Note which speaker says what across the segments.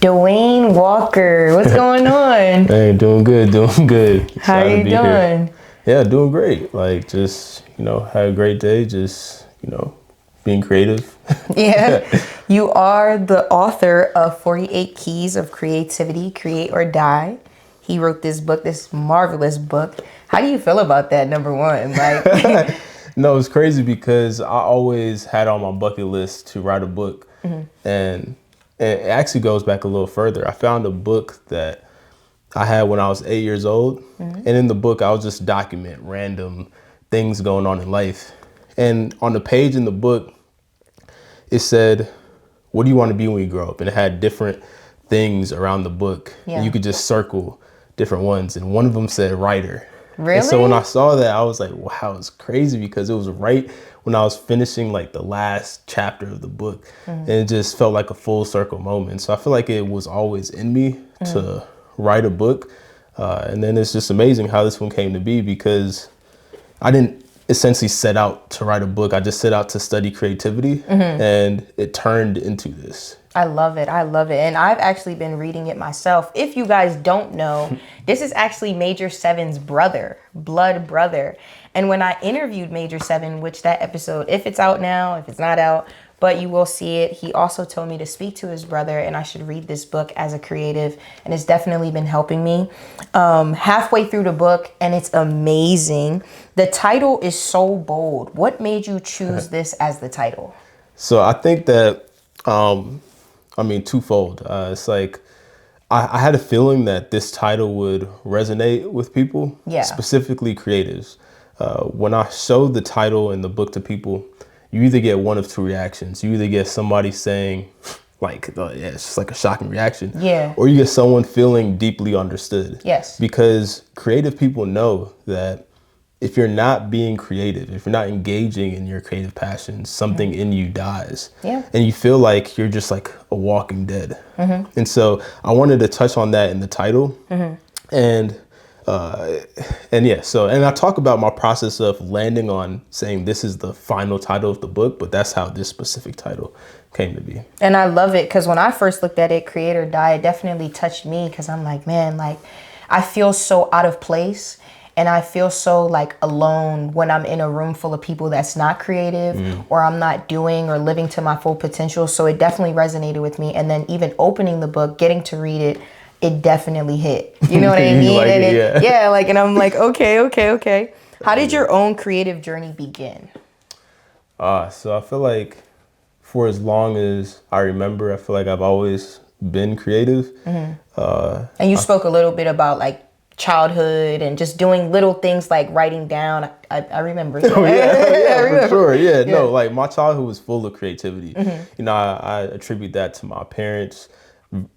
Speaker 1: Dwayne Walker, what's going on?
Speaker 2: Hey, doing good.
Speaker 1: How are you doing?
Speaker 2: Yeah, doing great. Like, just, had a great day. Just, being creative.
Speaker 1: Yeah. You are the author of 48 Keys of Creativity, Create or Die. He wrote this book, this marvelous book. How do you feel about that, number one? Like,
Speaker 2: No, it's crazy because I always had on my bucket list to write a book. And it actually goes back a little further. I found a book that I had when I was 8 years old. And in the book, I would just document random things going on in life. And on the page in the book, it said, what do you want to be when you grow up? And it had different things around the book.
Speaker 1: Yeah.
Speaker 2: And you could just circle different ones. And one of them said writer.
Speaker 1: Really?
Speaker 2: And so when I saw that, I was like, wow, it's crazy because it was right when I was finishing like the last chapter of the book. And it just felt like a full circle moment. So I feel like it was always in me to write a book. And then it's just amazing how this one came to be because I didn't essentially set out to write a book. I just set out to study creativity and it turned into this.
Speaker 1: I love it. And I've actually been reading it myself. If you guys don't know, this is actually Major Seven's brother, blood brother. And when I interviewed Major Seven, which that episode, if it's out now, if it's not out, but you will see it, he also told me to speak to his brother and I should read this book as a creative. And it's definitely been helping me. Halfway through the book, and it's amazing. The title is so bold. What made you choose this as the title?
Speaker 2: So I think that, twofold. It's like I had a feeling that this title would resonate with people, specifically creatives. When I showed the title and the book to people, you either get one of two reactions. You either get somebody saying, it's just like a shocking reaction.
Speaker 1: Yeah.
Speaker 2: Or you get someone feeling deeply understood.
Speaker 1: Yes.
Speaker 2: Because creative people know that if you're not being creative, if you're not engaging in your creative passions, something in you dies.
Speaker 1: Yeah.
Speaker 2: And you feel like you're just like a walking dead. And so I wanted to touch on that in the title. And I talk about my process of landing on saying this is the final title of the book, but that's how this specific title came to be.
Speaker 1: And I love it because when I first looked at it, Create or Die, it definitely touched me because I'm like, man, like I feel so out of place and I feel so like alone when I'm in a room full of people that's not creative or I'm not doing or living to my full potential. So it definitely resonated with me. And then even opening the book, getting to read it, it definitely hit. You know what I mean?
Speaker 2: Like
Speaker 1: and
Speaker 2: it.
Speaker 1: and I'm like, okay. How did your own creative journey begin?
Speaker 2: So I feel like for as long as I remember, I feel like I've always been creative.
Speaker 1: And you spoke a little bit about like childhood and just doing little things like writing down. I remember.
Speaker 2: Oh, yeah, for sure. Yeah, no, like my childhood was full of creativity. I attribute that to my parents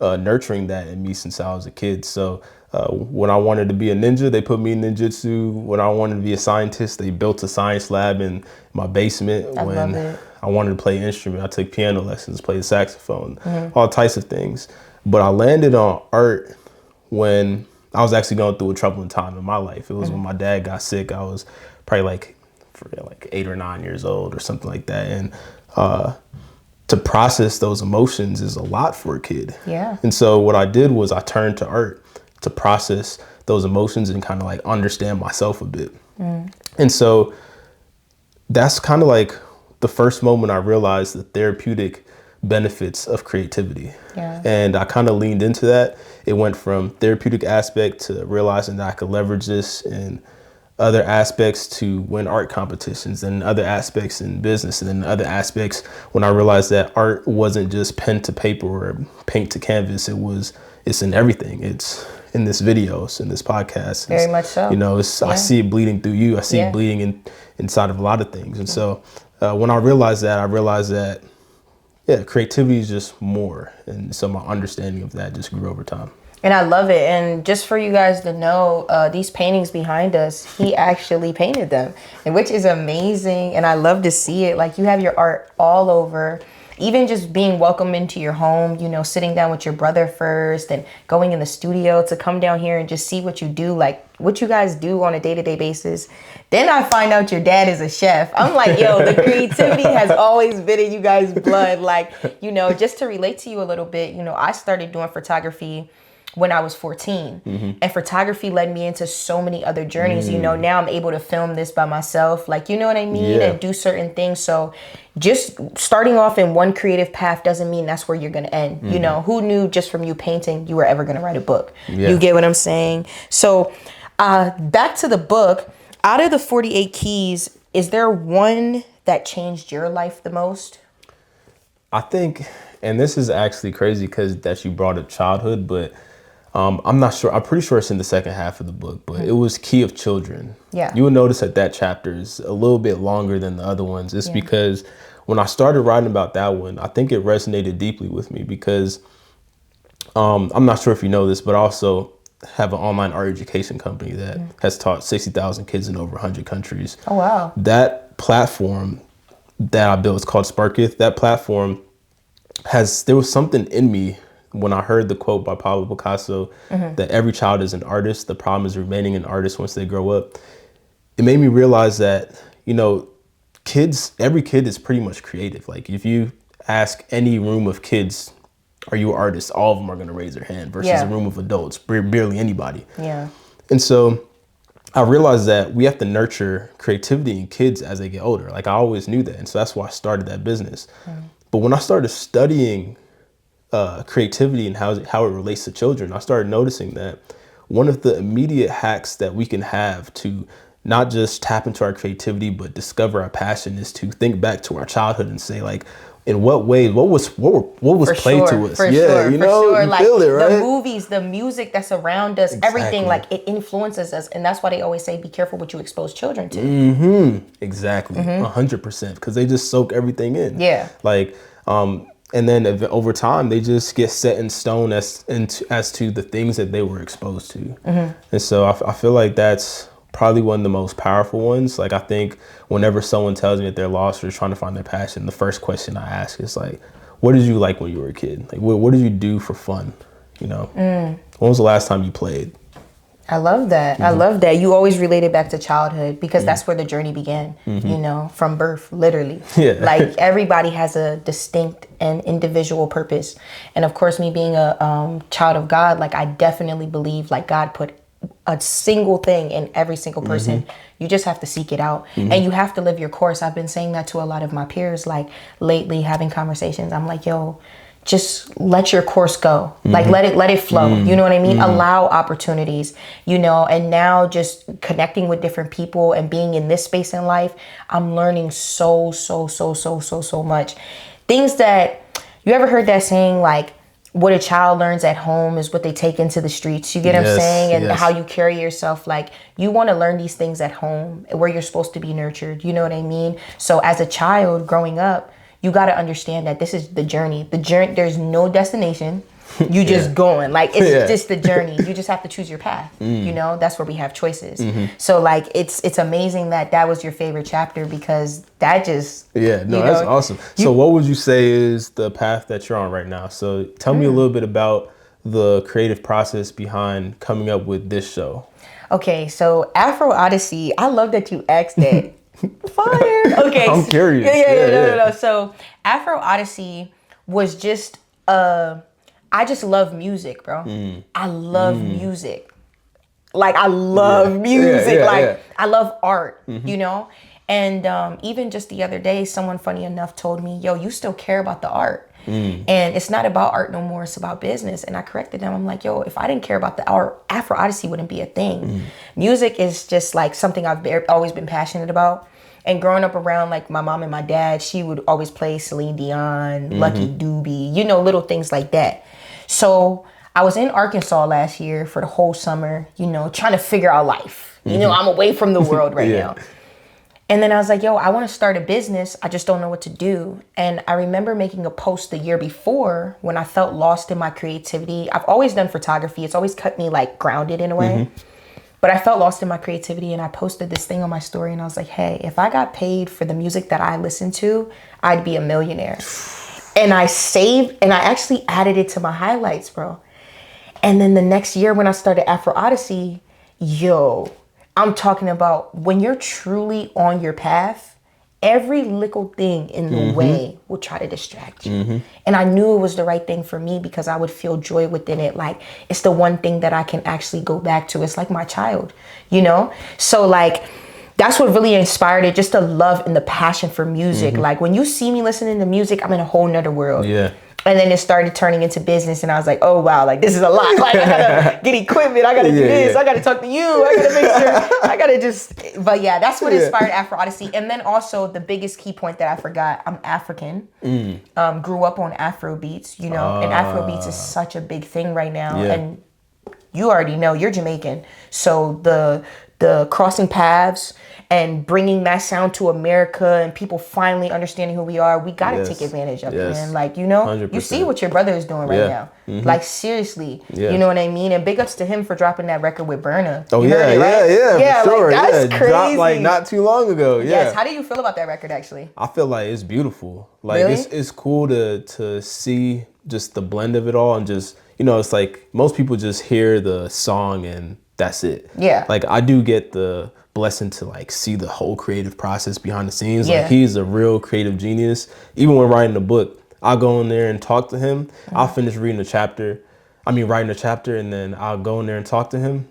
Speaker 2: nurturing that in me since I was a kid. So when I wanted to be a ninja, they put me in ninjutsu. When I wanted to be a scientist, they built a science lab in my basement. When I wanted to play an instrument, I took piano lessons, played the saxophone, all types of things. But I landed on art when I was actually going through a troubling time in my life. It was when my dad got sick. I was probably like 8 or 9 years old or something like that. And to process those emotions is a lot for a kid.
Speaker 1: Yeah.
Speaker 2: And so what I did was I turned to art to process those emotions and kind of like understand myself a bit. And so that's kind of like the first moment I realized the therapeutic benefits of creativity.
Speaker 1: Yeah.
Speaker 2: And I kind of leaned into that. It went from therapeutic aspect to realizing that I could leverage this in other aspects to win art competitions, and other aspects in business, and then other aspects when I realized that art wasn't just pen to paper or paint to canvas. It's in everything. It's in this video, it's in this podcast.
Speaker 1: Very much so.
Speaker 2: I see it bleeding through you. I see it bleeding inside of a lot of things. And so when I realized that, creativity is just more. And so my understanding of that just grew over time.
Speaker 1: And I love it. And just for you guys to know, these paintings behind us, he actually painted them, and which is amazing. And I love to see it. Like, you have your art all over. even just being welcomed into your home, you know, sitting down with your brother first and going in the studio to come down here and just see what you do, like what you guys do on a day-to-day basis. Then I find out your dad is a chef. I'm like, yo, the creativity has always been in you guys' blood. Like, you know, just to relate to you a little bit, you know, I started doing photography when I was 14. And photography led me into so many other journeys. You know, now I'm able to film this by myself, like, you know what I mean? And do certain things. So just starting off in one creative path doesn't mean that's where you're going to end. You know, who knew just from you painting, you were ever going to write a book? You get what I'm saying? So back to the book, out of the 48 keys, is there one that changed your life the most?
Speaker 2: I think, and this is actually crazy because that you brought up childhood, but I'm not sure. I'm pretty sure it's in the second half of the book, but it was Key of Children. You will notice that chapter is a little bit longer than the other ones. It's because when I started writing about that one, I think it resonated deeply with me because I'm not sure if you know this, but I also have an online art education company that has taught 60,000 kids in over 100 countries.
Speaker 1: Oh, wow.
Speaker 2: That platform that I built is called Sparkith. That platform there was something in me when I heard the quote by Pablo Picasso that every child is an artist. The problem is remaining an artist once they grow up. It made me realize that, you know, every kid is pretty much creative. Like if you ask any room of kids, are you an artist? All of them are going to raise their hand versus a room of adults, barely anybody. And so I realized that we have to nurture creativity in kids as they get older. Like I always knew that. And so that's why I started that business. But when I started studying creativity and how it relates to children, I started noticing that one of the immediate hacks that we can have to not just tap into our creativity, but discover our passion is to think back to our childhood and say, like, in what ways, what was played to us? You know, you
Speaker 1: like,
Speaker 2: feel it, right?
Speaker 1: The movies, the music that's around us, everything, like it influences us. And that's why they always say, be careful what you expose children to.
Speaker 2: Exactly. 100%. Because they just soak everything in. Like, and then over time, they just get set in stone as to the things that they were exposed to. And so I feel like that's probably one of the most powerful ones. Like I think whenever someone tells me that they're lost or trying to find their passion, the first question I ask is like, what did you like when you were a kid? Like what did you do for fun? You know, when was the last time you played?
Speaker 1: I love that. I love that. You always relate it back to childhood because that's where the journey began, you know, from birth, literally. Like everybody has a distinct and individual purpose. And of course, me being a child of God, like I definitely believe like God put a single thing in every single person. You just have to seek it out and you have to live your course. I've been saying that to a lot of my peers, like lately having conversations. I'm like, yo, just let your course go. Like let it flow. You know what I mean? Allow opportunities, you know, and now just connecting with different people and being in this space in life, I'm learning so much. Things that you ever heard that saying, like, what a child learns at home is what they take into the streets. You get what I'm saying? And how you carry yourself. Like you want to learn these things at home where you're supposed to be nurtured. You know what I mean? So as a child growing up, you got to understand that this is the journey. There's no destination. You just going. Like it's just the journey. You just have to choose your path. You know, that's where we have choices. So like it's amazing that was your favorite chapter because that just
Speaker 2: that's awesome. So what would you say is the path that you're on right now? So tell me a little bit about the creative process behind coming up with this show.
Speaker 1: Okay, so Afro Odyssey, I love that you asked that. Fire. Okay.
Speaker 2: I'm curious.
Speaker 1: No. So Afro Odyssey was just I just love music, bro. I love music. Like I love music. I love art, you know? And even just the other day, someone funny enough told me, yo, you still care about the art. And it's not about art no more, it's about business. And I corrected them. I'm like, yo, if I didn't care about the art, Afro Odyssey wouldn't be a thing. Music is just like something I've always been passionate about. And growing up around like my mom and my dad, she would always play Celine Dion, Lucky Dube, you know, little things like that. So I was in Arkansas last year for the whole summer, you know, trying to figure out life. You know, I'm away from the world right now. And then I was like, yo, I want to start a business. I just don't know what to do. And I remember making a post the year before when I felt lost in my creativity. I've always done photography. It's always kept me like grounded in a way. But I felt lost in my creativity and I posted this thing on my story and I was like, hey, if I got paid for the music that I listen to, I'd be a millionaire. And I saved, and I actually added it to my highlights, bro. And then the next year when I started Afro Odyssey, I'm talking about when you're truly on your path, every little thing in the way will try to distract you. And I knew it was the right thing for me because I would feel joy within it. Like, it's the one thing that I can actually go back to. It's like my child, So like, that's what really inspired it, just the love and the passion for music. Like, when you see me listening to music, I'm in a whole nother world.
Speaker 2: Yeah.
Speaker 1: And then it started turning into business, and I was like, oh, wow, like, this is a lot. Like, I gotta get equipment. I gotta do this. I gotta talk to you. I gotta make sure. I gotta just, but yeah, that's what inspired Afro Odyssey. And then also the biggest key point that I forgot, I'm African. Grew up on Afro beats, and Afro beats is such a big thing right now.
Speaker 2: Yeah.
Speaker 1: And you already know, you're Jamaican. So the crossing paths and bringing that sound to America and people finally understanding who we are, we got to take advantage of it, man. Like, 100%. You see what your brother is doing right now. Like, seriously, you know what I mean? And big ups to him for dropping that record with Burna.
Speaker 2: Oh,
Speaker 1: you
Speaker 2: yeah,
Speaker 1: heard it, right?
Speaker 2: yeah, for sure.
Speaker 1: Like, that's crazy.
Speaker 2: Dropped, like, not too long ago,
Speaker 1: Yes, how do you feel about that record, actually?
Speaker 2: I feel like it's beautiful. Like,
Speaker 1: really?
Speaker 2: it's cool to see just the blend of it all, and just, it's like most people just hear the song and that's it.
Speaker 1: Yeah.
Speaker 2: Like, I do get the blessing to like see the whole creative process behind the scenes.
Speaker 1: Yeah.
Speaker 2: Like, he's a real creative genius. Even when writing the book, I'll go in there and talk to him. I'll finish writing a chapter, and then I'll go in there and talk to him,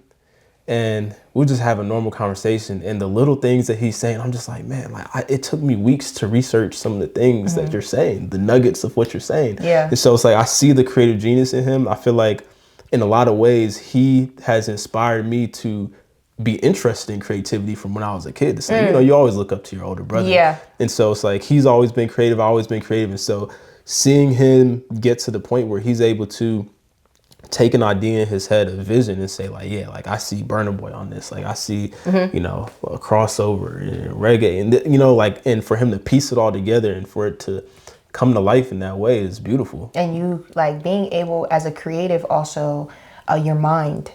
Speaker 2: and we'll just have a normal conversation. And the little things that he's saying, I'm just like, man, like, it took me weeks to research some of the things that you're saying, the nuggets of what you're saying.
Speaker 1: Yeah.
Speaker 2: And so it's like, I see the creative genius in him. I feel like in a lot of ways, he has inspired me to be interested in creativity from when I was a kid. It's like, you always look up to your older brother.
Speaker 1: Yeah.
Speaker 2: And so it's like, he's always been creative. I've always been creative. And so seeing him get to the point where he's able to take an idea in his head, a vision, and say like, yeah, like, I see Burna Boy on this. Like, I see, a crossover and reggae, and and for him to piece it all together and for it to come to life in that way is beautiful.
Speaker 1: And you, like, being able as a creative also, your mind,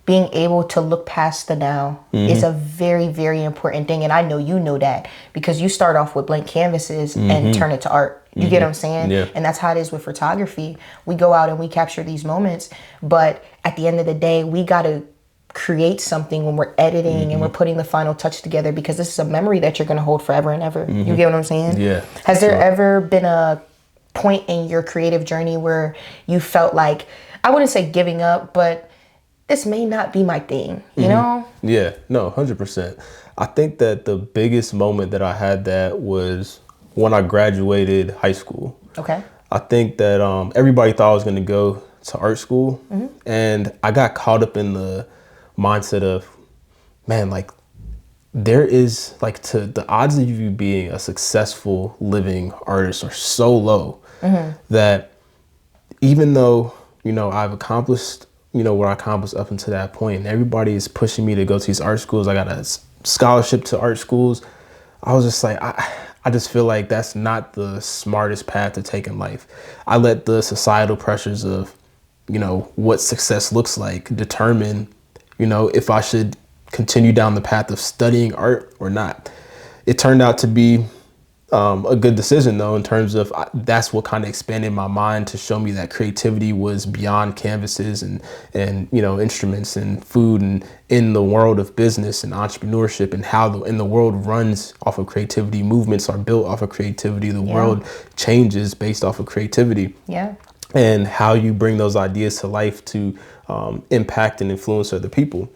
Speaker 1: being able to look past the now is a very, very important thing. And I know you know that because you start off with blank canvases and turn it to art. You get what I'm saying?
Speaker 2: Yeah.
Speaker 1: And that's how it is with photography. We go out and we capture these moments, but at the end of the day, we got to create something when we're editing and we're putting the final touch together, because this is a memory that you're going to hold forever and ever. You get what I'm saying?
Speaker 2: Yeah.
Speaker 1: Has there ever been a point in your creative journey where you felt like, I wouldn't say giving up, but this may not be my thing, you know?
Speaker 2: Yeah, no, 100%. I think that the biggest moment that I had that was when I graduated high school.
Speaker 1: Okay.
Speaker 2: I think that everybody thought I was going to go to art school, and I got caught up in the mindset of, man, like, there is, like, the odds of you being a successful living artist are so low that even though, I've accomplished, what I accomplished up until that point, and everybody is pushing me to go to these art schools. I got a scholarship to art schools. I was just like, I just feel like that's not the smartest path to take in life. I let the societal pressures of, what success looks like determine, if I should continue down the path of studying art or not. It turned out to be a good decision, though, in terms of that's what kind of expanded my mind to show me that creativity was beyond canvases and instruments and food, and in the world of business and entrepreneurship, and how in the world runs off of creativity. Movements are built off of creativity. The world changes based off of creativity. Yeah. And how you bring those ideas to life to impact and influence other people.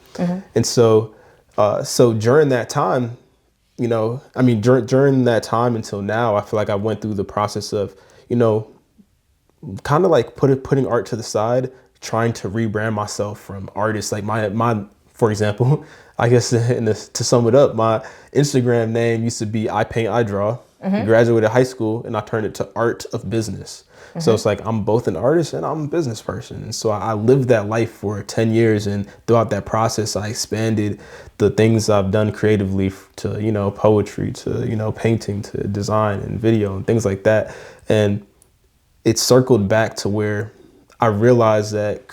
Speaker 2: And so during that time, during that time until now, I feel like I went through the process of, kind of like putting art to the side, trying to rebrand myself from artist. Like my for example, I guess to sum it up, my Instagram name used to be I Paint, I Draw. Graduated high school and I turned it to Art of Business. So it's like I'm both an artist and I'm a business person. And so I lived that life for 10 years. And throughout that process, I expanded the things I've done creatively to, poetry, to, painting, to design and video and things like that. And it circled back to where I realized that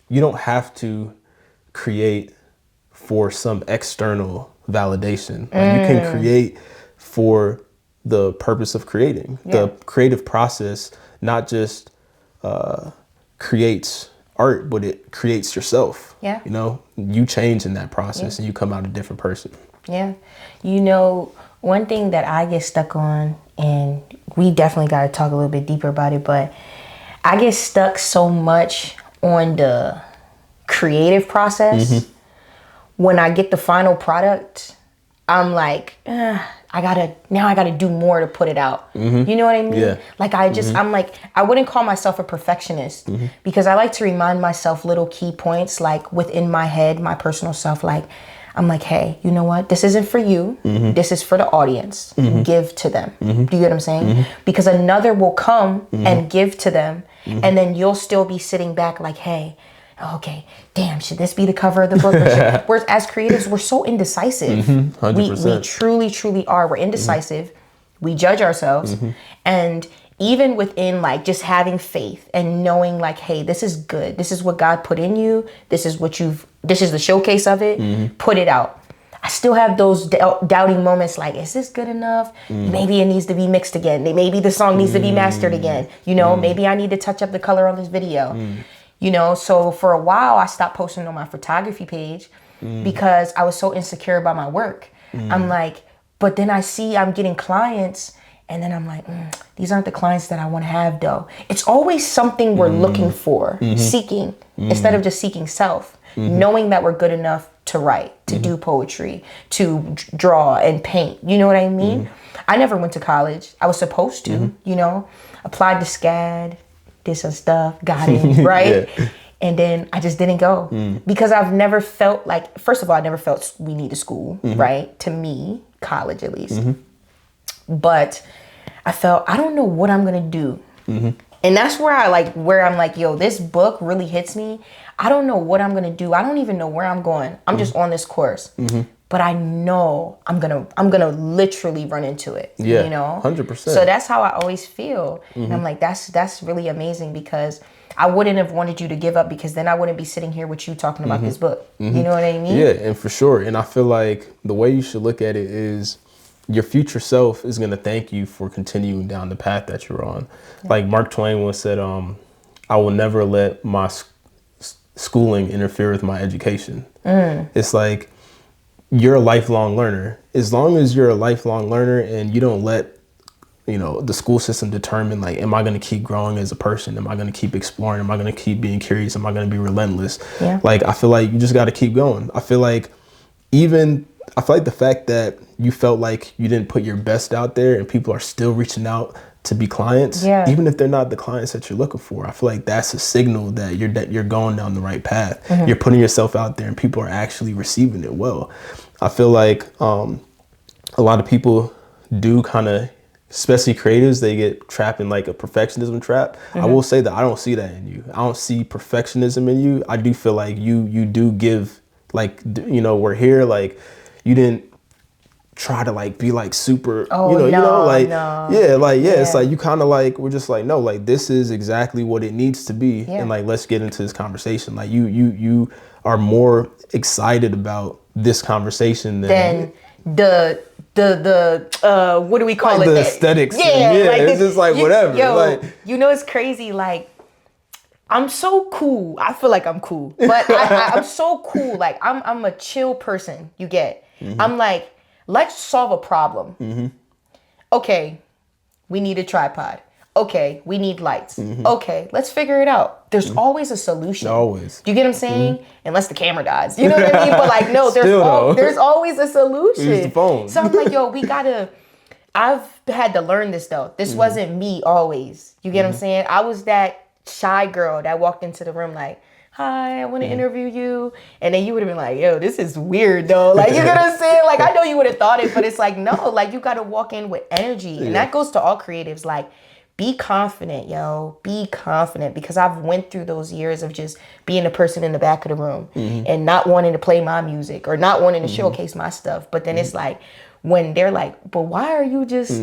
Speaker 2: you don't have to create for some external validation. Like, you can create for the purpose of creating. The creative process not just creates art, but it creates yourself.
Speaker 1: Yeah.
Speaker 2: You know, you change in that process and you come out a different person.
Speaker 1: Yeah. You know, one thing that I get stuck on, and we definitely got to talk a little bit deeper about it, but I get stuck so much on the creative process. When I get the final product, I'm like, I gotta do more to put it out. You know what I mean?
Speaker 2: Yeah.
Speaker 1: Like I'm like, I wouldn't call myself a perfectionist because I like to remind myself little key points, like within my head, my personal self, like, I'm like, hey, you know what? This isn't for you. This is for the audience. Give to them. Do you get what I'm saying? Because another will come and give to them. And then you'll still be sitting back like, hey, okay, damn, should this be the cover of the book? Whereas as creatives, we're so indecisive.
Speaker 2: 100%.
Speaker 1: We truly, truly are. We're indecisive. We judge ourselves. And even within like just having faith and knowing like, hey, this is good. This is what God put in you. This is the showcase of it. Put it out. I still have those doubting moments like, is this good enough? Maybe it needs to be mixed again. Maybe the song needs to be mastered again. You know, maybe I need to touch up the color on this video. You know, so for a while I stopped posting on my photography page because I was so insecure about my work. I'm like, but then I see I'm getting clients and then I'm like, these aren't the clients that I want to have though. It's always something we're looking for, seeking, instead of just seeking self, knowing that we're good enough to write, to do poetry, to draw and paint. You know what I mean? I never went to college. I was supposed to, you know, applied to SCAD, did some stuff, got in, right? And then I just didn't go because I've never felt like, first of all, I never felt we need a school, right? To me, college at least. But I felt, I don't know what I'm going to do. And that's where I'm like, yo, this book really hits me. I don't know what I'm going to do. I don't even know where I'm going. I'm just on this course. But I know I'm gonna literally run into it.
Speaker 2: Yeah,
Speaker 1: you know,
Speaker 2: 100%.
Speaker 1: So that's how I always feel. And I'm like, that's really amazing because I wouldn't have wanted you to give up because then I wouldn't be sitting here with you talking about this book. You know what I mean?
Speaker 2: Yeah, and for sure. And I feel like the way you should look at it is your future self is gonna thank you for continuing down the path that you're on. Like Mark Twain once said, I will never let my schooling interfere with my education. It's like, you're a lifelong learner. As long as you're a lifelong learner and you don't let, you know, the school system determine like, am I going to keep growing as a person? Am I going to keep exploring? Am I going to keep being curious? Am I going to be relentless? Like, I feel like you just got to keep going. I feel like the fact that you felt like you didn't put your best out there and people are still reaching out to be clients, even if they're not the clients that you're looking for, I feel like that's a signal that you're going down the right path. You're putting yourself out there and people are actually receiving it well. I feel like a lot of people do kind of, especially creatives, they get trapped in like a perfectionism trap. I will say that I don't see that in you. I don't see perfectionism in you. I do feel like you do give, like, you know, we're here, like you didn't try to like be like super, it's like you kind of like, we're just like, no, like this is exactly what it needs to be. And like, let's get into this conversation. Like you are more excited about this conversation than the what do we call it? The aesthetics. It's just like whatever.
Speaker 1: Yo,
Speaker 2: like,
Speaker 1: you know, it's crazy. Like, I'm so cool. I feel like I'm cool, but I'm so cool. Like I'm a chill person. You get, I'm like, let's solve a problem. Okay, we need a tripod. Okay, we need lights. Okay, let's figure it out. There's always a solution.
Speaker 2: Always.
Speaker 1: Do you get what I'm saying? Unless the camera dies. You know what I mean? But like, no, there's always a solution.
Speaker 2: Use the phone.
Speaker 1: So I'm like, yo, I've had to learn this though. This wasn't me always. You get what I'm saying? I was that shy girl that walked into the room like, hi, I want to interview you. And then you would have been like, yo, this is weird though. Like, you know what I'm saying? Like, I know you would have thought it, but it's like, no, like you got to walk in with energy. And that goes to all creatives. Like, be confident, yo. Be confident, because I've went through those years of just being the person in the back of the room and not wanting to play my music or not wanting to showcase my stuff. But then it's like, when they're like, but why are you just,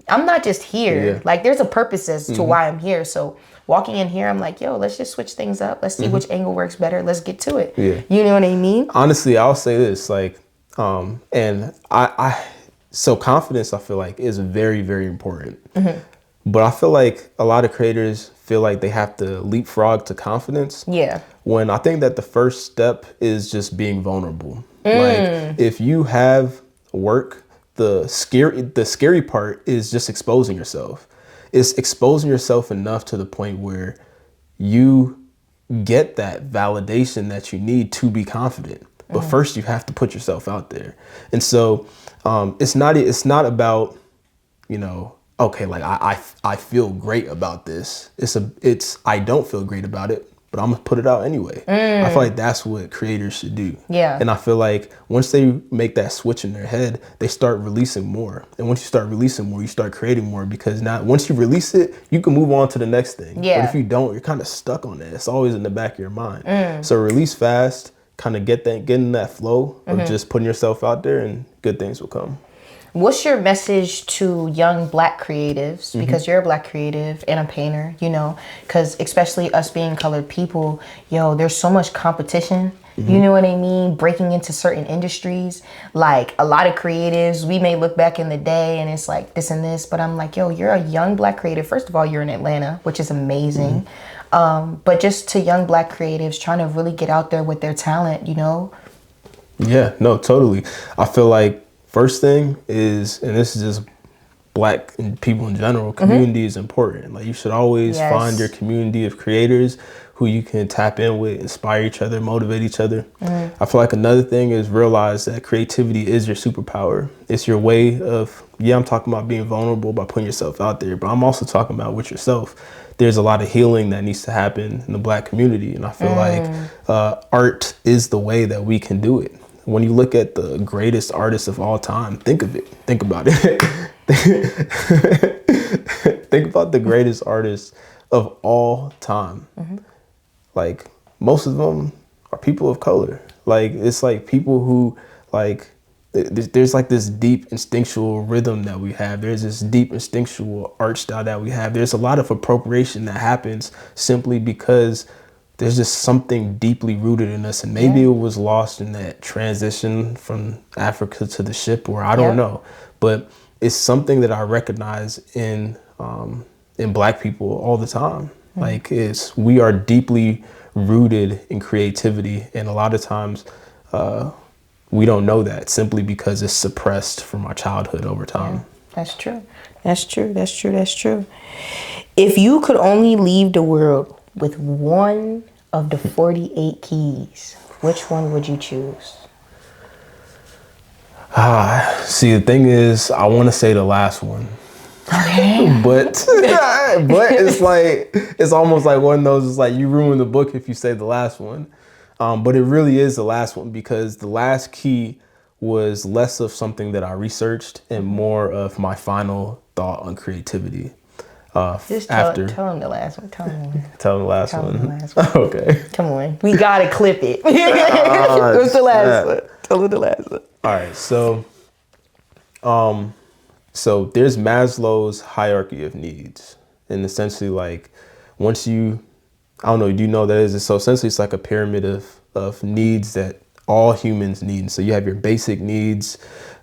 Speaker 1: I'm not just here. Like, there's a purpose as to why I'm here. So walking in here, I'm like, yo, let's just switch things up. Let's see which angle works better. Let's get to it. You know what I mean?
Speaker 2: Honestly, I'll say this, like, and I so confidence, I feel like, is very, very important. But I feel like a lot of creators feel like they have to leapfrog to confidence.
Speaker 1: Yeah.
Speaker 2: When I think that the first step is just being vulnerable. Like, if you have work, the scary part is just exposing yourself. It's exposing yourself enough to the point where you get that validation that you need to be confident. But first you have to put yourself out there. And so it's not about, you know, okay, like I feel great about this. I don't feel great about it, but I'm gonna put it out anyway. I feel like that's what creators should do.
Speaker 1: Yeah.
Speaker 2: And I feel like once they make that switch in their head, they start releasing more. And once you start releasing more, you start creating more, because now once you release it, you can move on to the next thing.
Speaker 1: Yeah.
Speaker 2: But if you don't, you're kind of stuck on that. It's always in the back of your mind. So release fast, kind of get in that flow of just putting yourself out there, and good things will come.
Speaker 1: What's your message to young Black creatives? Because you're a Black creative and a painter, you know, because especially us being colored people, there's so much competition. You know what I mean? Breaking into certain industries. Like, a lot of creatives, we may look back in the day and it's like this and this, but I'm like, you're a young Black creative. First of all, you're in Atlanta, which is amazing. But just to young Black creatives trying to really get out there with their talent, you know?
Speaker 2: Yeah, no, totally. I feel like first thing is, and this is just Black and people in general, community is important. Like, you should always find your community of creators who you can tap in with, inspire each other, motivate each other. I feel like another thing is realize that creativity is your superpower. It's your way of, I'm talking about being vulnerable by putting yourself out there, but I'm also talking about with yourself. There's a lot of healing that needs to happen in the Black community. And I feel like art is the way that we can do it. When you look at the greatest artists of all time, think about it. Think about the greatest artists of all time. Like, most of them are people of color. Like, it's like people who, like, there's like this deep instinctual rhythm that we have. There's this deep instinctual art style that we have. There's a lot of appropriation that happens simply because there's just something deeply rooted in us, and maybe it was lost in that transition from Africa to the ship, or I don't know, but it's something that I recognize in Black people all the time. Like, we are deeply rooted in creativity, and a lot of times we don't know that simply because it's suppressed from our childhood over time.
Speaker 1: That's true. That's true. If you could only leave the world with one of the 48 keys, which one would you choose?
Speaker 2: See, the thing is, I want to say the last one.
Speaker 1: Okay.
Speaker 2: but it's like, it's almost like one of those, it's like you ruin the book if you say the last one. But it really is the last one, because the last key was less of something that I researched and more of my final thought on creativity.
Speaker 1: Just tell him the last one. Tell him
Speaker 2: the last one. Okay.
Speaker 1: Come on. We got to clip it. What's the last one? Tell him the last one.
Speaker 2: All right. So there's Maslow's hierarchy of needs. And essentially, like, once you, I don't know, do you know what that is? So essentially, it's like a pyramid of needs that all humans need. So you have your basic needs,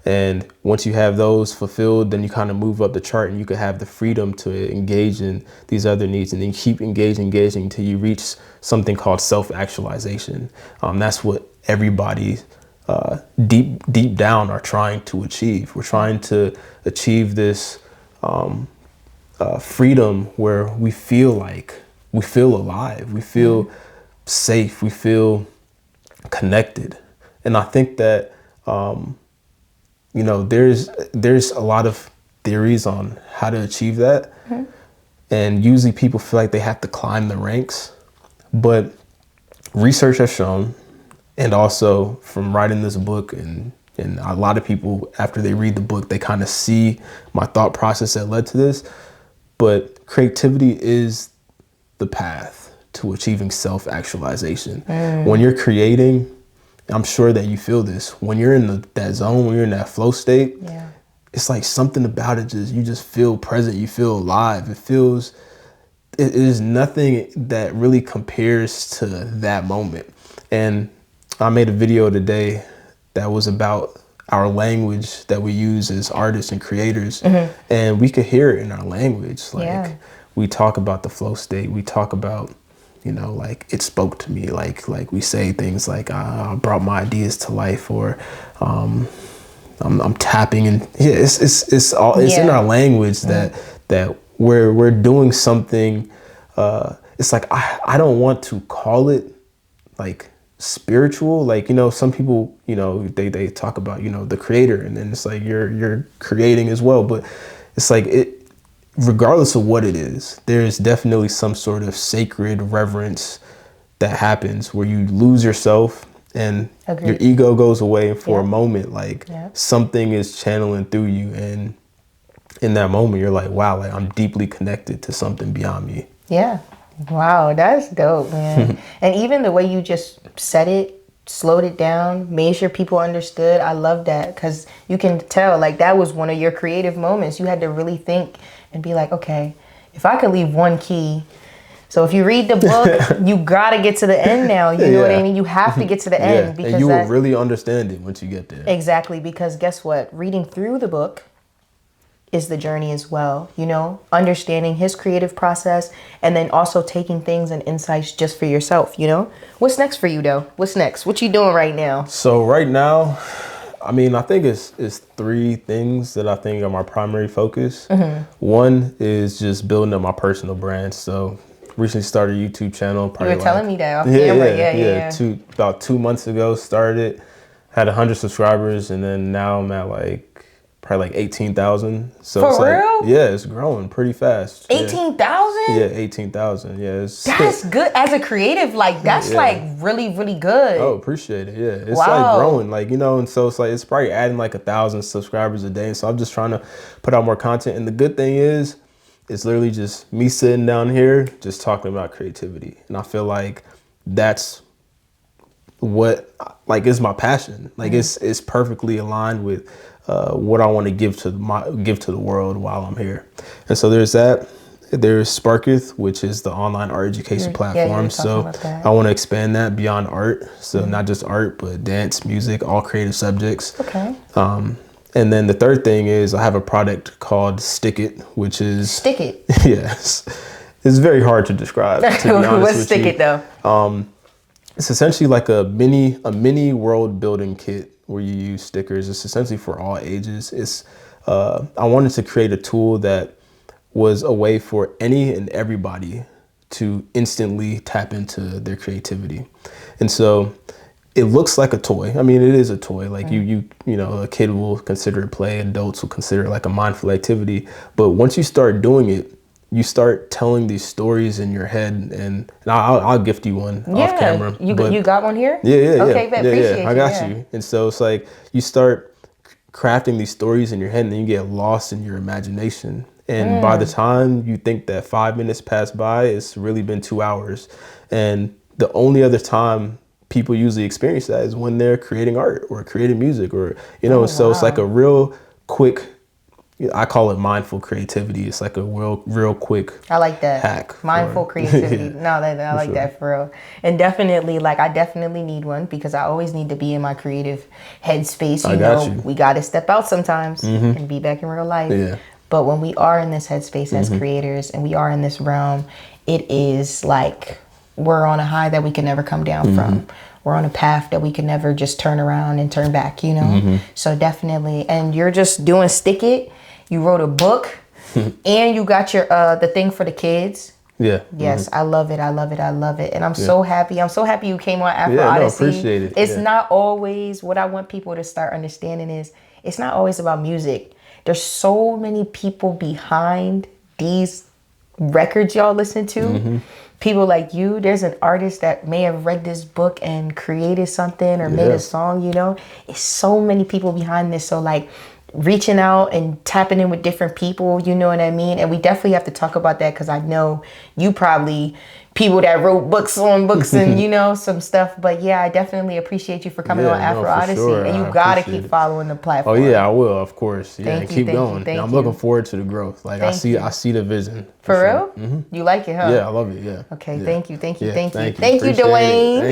Speaker 2: and once you have those fulfilled, then you kind of move up the chart, and you could have the freedom to engage in these other needs, and then keep engaging until you reach something called self-actualization. That's what everybody deep down are trying to achieve. We're trying to achieve this freedom where we feel alive, we feel safe, we feel connected. And I think that there's a lot of theories on how to achieve that. And usually people feel like they have to climb the ranks, but research has shown, and also from writing this book, and a lot of people, after they read the book, they kind of see my thought process that led to this. But creativity is the path to achieving self-actualization. When you're creating, I'm sure that you feel this, when you're in that zone, when you're in that flow state, it's like something about it, you just feel present, you feel alive. It is nothing that really compares to that moment. And I made a video today that was about our language that we use as artists and creators, and we could hear it in our language. Like we talk about the flow state, we talk about, you know, like it spoke to me, like we say things like I brought my ideas to life, or I'm tapping, and it's all in our language that we're doing something. It's like I don't want to call it like spiritual, like, you know, some people, you know, they talk about, you know, the creator, and then it's like you're creating as well, but it's like it, regardless of what it is, there is definitely some sort of sacred reverence that happens where you lose yourself and your ego goes away, and for a moment, like something is channeling through you, and in that moment you're like, wow, like I'm deeply connected to something beyond me.
Speaker 1: Wow, that's dope, man. And even the way you just said it, slowed it down, made sure people understood. I love that, because you can tell like that was one of your creative moments. You had to really think and be like, okay, if I could leave one key. So if you read the book, you gotta get to the end now. You know what I mean? You have to get to the end, because
Speaker 2: and you will really understand it once you get there.
Speaker 1: Exactly, because guess what? Reading through the book is the journey as well, you know, understanding his creative process, and then also taking things and insights just for yourself, you know? What's next for you though? What's next? What you doing right now?
Speaker 2: So right now, I mean, I think it's three things that I think are my primary focus. One is just building up my personal brand. So recently started a YouTube channel.
Speaker 1: You were telling me that off camera.
Speaker 2: About 2 months ago started, had 100 subscribers, and then now I'm at like probably like 18,000. So it's like,
Speaker 1: real?
Speaker 2: Yeah, it's growing pretty fast.
Speaker 1: 18,000?
Speaker 2: Yeah, 18,000. Yeah,
Speaker 1: that's good as a creative. Like that's like really, really good.
Speaker 2: Oh, appreciate it. Yeah, it's like growing, like, you know, and so it's like it's probably adding like 1,000 subscribers a day. And so I'm just trying to put out more content. And the good thing is, it's literally just me sitting down here just talking about creativity, and I feel like that's what like is my passion. Like it's perfectly aligned with what I want to give to the world while I'm here. And so there's that. There's Sparketh, which is the online art education platform. So I want to expand that beyond art. So not just art, but dance, music, all creative subjects.
Speaker 1: Okay.
Speaker 2: And then the third thing is I have a product called Stick It, which is...
Speaker 1: Stick It?
Speaker 2: Yes. It's very hard to describe, to be honest
Speaker 1: What's
Speaker 2: with
Speaker 1: Stick
Speaker 2: you.
Speaker 1: It though?
Speaker 2: It's essentially like a mini world building kit where you use stickers. It's essentially for all ages. It's I wanted to create a tool that was a way for any and everybody to instantly tap into their creativity. And so it looks like a toy. I mean, it is a toy. Like you know, a kid will consider it play, adults will consider it like a mindful activity. But once you start doing it, you start telling these stories in your head, and I'll gift you one off camera.
Speaker 1: You got one here?
Speaker 2: Yeah.
Speaker 1: Okay, appreciate you.
Speaker 2: I got you. And so it's like you start crafting these stories in your head, and then you get lost in your imagination. And by the time you think that 5 minutes passed by, it's really been 2 hours. And the only other time people usually experience that is when they're creating art or creating music, or, you know, so it's like a real quick, I call it mindful creativity. It's like a real quick
Speaker 1: I like that.
Speaker 2: Hack.
Speaker 1: Mindful creativity. No, I like that for real. And definitely, like, I definitely need one, because I always need to be in my creative headspace. You know, we got to step out sometimes and be back in real life.
Speaker 2: Yeah.
Speaker 1: But when we are in this headspace as creators, and we are in this realm, it is like we're on a high that we can never come down from. We're on a path that we can never just turn around and turn back, you know? So definitely. And you're just doing Stick It. You wrote a book and you got your the thing for the kids.
Speaker 2: Yeah.
Speaker 1: Yes, I love it. I love it. I love it. And I'm so happy. I'm so happy you came on Afro Odyssey.
Speaker 2: No, appreciate it.
Speaker 1: It's not always, what I want people to start understanding is, it's not always about music. There's so many people behind these records y'all listen to. People like you. There's an artist that may have read this book and created something or made a song, you know. It's so many people behind this. So like, reaching out and tapping in with different people, you know what I mean? And we definitely have to talk about that, because I know you probably people that wrote books on books and, you know, some stuff. But yeah, I definitely appreciate you for coming on Afro Odyssey. Sure. And you got to keep following the platform.
Speaker 2: Oh yeah, I will, of course. Yeah,
Speaker 1: thank
Speaker 2: and keep going.
Speaker 1: Thank you.
Speaker 2: I'm looking forward to the growth. Like I see the vision.
Speaker 1: For real? You like it, huh?
Speaker 2: Yeah, I love it. Yeah.
Speaker 1: Okay,
Speaker 2: yeah.
Speaker 1: thank you.
Speaker 2: Thank you,
Speaker 1: Dwayne.